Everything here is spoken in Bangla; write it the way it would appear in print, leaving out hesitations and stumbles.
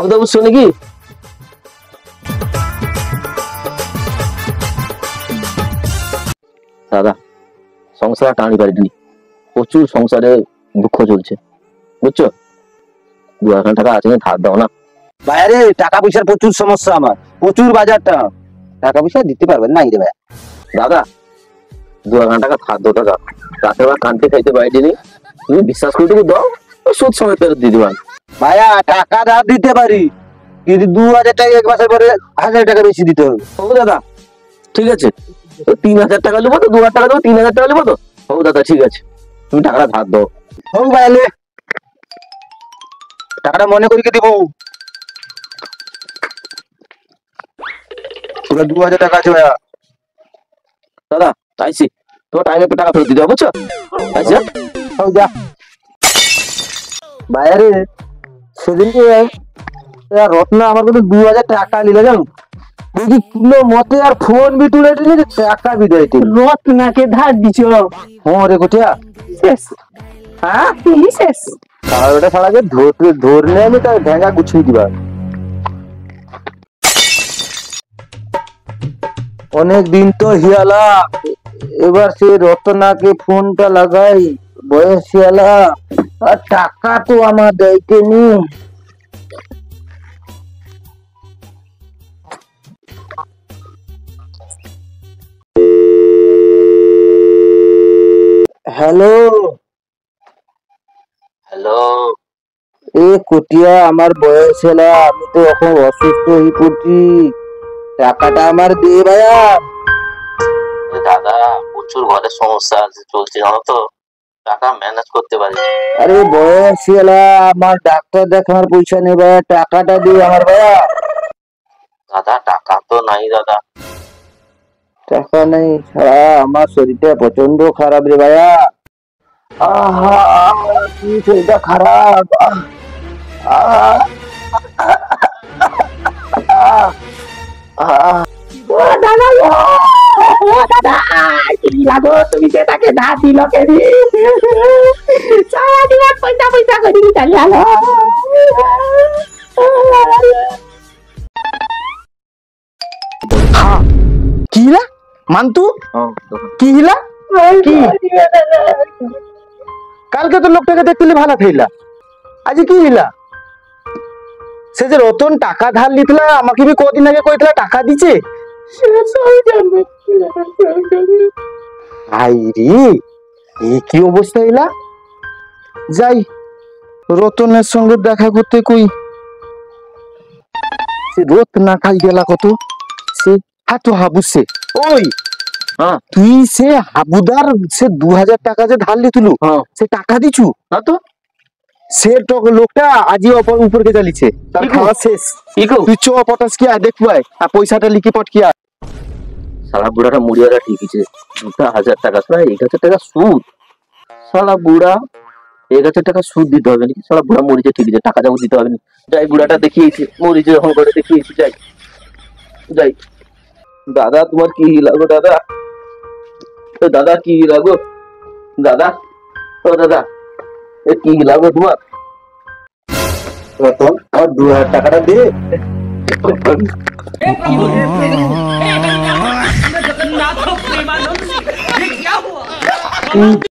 আবুদা বুঝছো নাকি? দাদা সংসার টানি পারিনি, প্রচুর সংসারে দুঃখ চলছে বুঝছো। 2,000 টাকা আছে, ধার দাও না। বাইরে টাকা পয়সার প্রচুর সমস্যা, আমার প্রচুর বাজারটা, টাকা পয়সা দিতে পারবেন না রে ভাই। দাদা 2,000 টাকা ধার দাও দাদা, রাতের বেলা কানতে খাইতে পারিনি, তুমি বিশ্বাস করে দেবো, দাও সুদ সময় ফেরত দিয়ে দিবান। ভাইয়া টাকা ধার দিতে পারি, কিন্তু 2,000 টাকা এক মাসের পরে 1,000 টাকা বেশি দিতে হবে। ও দাদা ঠিক আছে, 3,000 টাকা নেবো তো, 2,000 টাকা দেবো, 3,000 টাকা নেবো তো। ও দাদা ঠিক আছে, তুমি টাকাটা ধার দাও। হোক ভাইলে, টাকাটা মনে করিয়ে দিব। 2,000 টাকা আছে ভাইয়া। দাদা আইসি, তোমার টাইমে একটু টাকা ফেরত দিতে হবে বুঝছো। আচ্ছা হোক যা। বাইরে সেদিনকে রত্না আমার কাছে 2,000 টাকা নিলে, জানো দেখি কিলো মতে আর ফোন বি তুলে দিলে, টাকা বি দেয়। রত্নাকে ধার দিছো? হ্যাঁ রে গোটিয়া, শেষ। হ্যাঁ তুমি শেষ। আর ওটা সারাকে ধরলে আমি তার ঢেঙ্গা গুছিয়ে দিবা। অনেক দিন তো হিয়ালা, এবার সে রত্নাকে ফোনটা লাগাই, বয়স হিয়ালা, আর টাকা তো আমার দেয়তে নি। হ্যালো হ্যালো, এ কুটিয়া, আমার বয়স হলা, আমি তো এখন অসুস্থ হয়ে পড়ছি, টাকাটা আমার দে ভাইয়া। দাদা প্রচুর ঘরের সমস্যা চলছে জানো তো, টাকা ম্যানেজ করতে পারি। আরে বয়স হলা, আমার ডাক্তার দেখানোর পয়সা নেই ভাইয়া, টাকাটা দে আমার ভাইয়া। দাদা টাকা তো নাই দাদা। টাকা নেই, আমার শরীরটা প্রচন্ড খারাপ রে ভাইয়া। আহা কি শরীরটা খারাপ। তুমি যে তাকে ধার দিল কেন? সারা দিন পয়সা পয়সা করে চালিয়ে কি হিলা মান্তু, কি হিলা কি? কালকে তো লোকটাকে দেখতে ভালো থাইলা, আজ কি হিলা? সে যে রতন টাকা ধার লিতলা, আমাকে বি কদিন আগে কইতলা টাকা দিছে। আইরি কি অবস্থা এলা। যাই রতনের সঙ্গে দেখা করতে কই, সে রত না খাই গেলা কত, সে হাতু হাবুসে। ওই তুই সে হাবুদার সে 2,000 টাকা যে ধার লিতুলু, সে টাকা দিছু না তো? সে লোকটা আজই উপরকে চালিছে, তার খাওয়া শেষ। তুই চ পটাস কি আয় দেখবাই, আর পয়সাটা লিখি পট কি। সারা বুড়াটা মুড়িয়ারা ঠিক আছে, 2,000 টাকা, 1,000 টাকা সুদ। সারা বুড়া 1,000 টাকা সুদ দিতে হবে নাকি? সারা বুড়া মরিছে ঠিক আছে, টাকা যাবো দিতে হবে না। যাই বুড়াটা দেখিয়েছি, মরিছে যখন করে দেখিয়েছি, যাই যাই। দাদা তোমার কি লাগো দাদা? দাদা কি লাগো দাদা? ও দাদা এ কি লাগো তোমার? রতন আর 2,000 টাকাটা দে।